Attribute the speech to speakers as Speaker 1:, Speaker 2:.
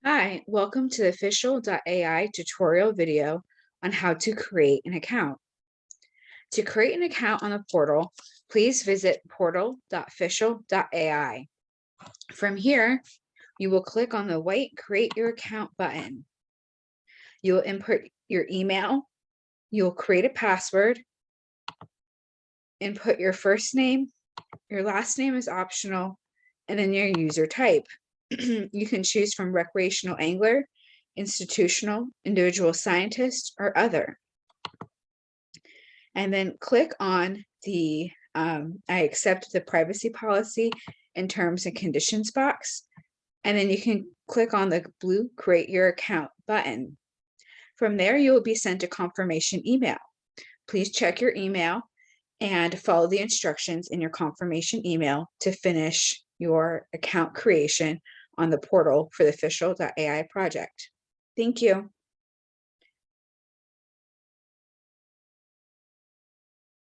Speaker 1: Hi, welcome to the Fishial.AI tutorial video on how to create an account. To create an account on the portal, please visit portal.fishial.ai. From here, you will click on the white Create Your Account button. You will input your email, you will create a password, input your first name, your last name is optional, and then your user type. You can choose from recreational angler, institutional, individual scientist, or other. And then click on the I accept the privacy policy and terms and conditions box. And then you can click on the blue Create Your Account button. From there, you will be sent a confirmation email. Please check your email and follow the instructions in your confirmation email to finish your account creation on the portal for the Fishial.ai project. Thank you.